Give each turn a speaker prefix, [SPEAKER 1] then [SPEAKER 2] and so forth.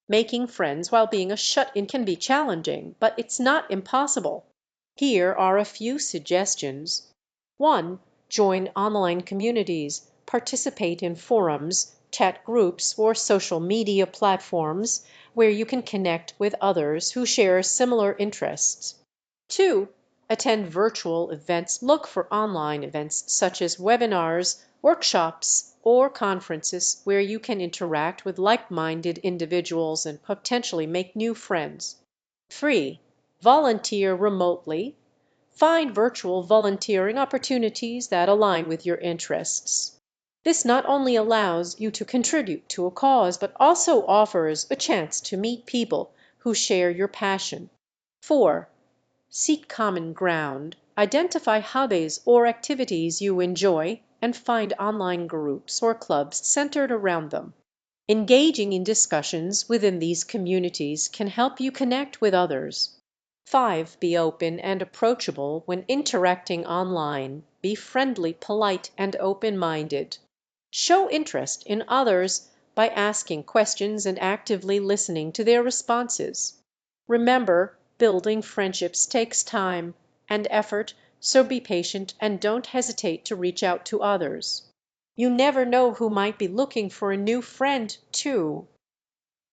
[SPEAKER 1] Making friends while being a shut-in can be challenging, but it's not impossible. Here are a few suggestions. 1. Join online communities, participate in forums, chat groups, or social media platforms where you can connect with others who share similar interests. 2. Attend virtual events. Look for online events such as webinars, workshops, or conferences where you can interact with like-minded individuals and potentially make new friends. 3. Volunteer remotely. Find virtual volunteering opportunities that align with your interests. This not only allows you to contribute to a cause, but also offers a chance to meet people who share your passion. 4. Seek common ground. Identify hobbies or activities you enjoy and find online groups or clubs centered around them. Engaging in discussions within these communities can help you connect with others. 5. Be open and approachable when interacting online. Be friendly, polite, and open-minded. Show interest in others by asking questions and actively listening to their responses. Remember, building friendships takes time and effort, so be patient and don't hesitate to reach out to others. You never know who might be looking for a new friend, too.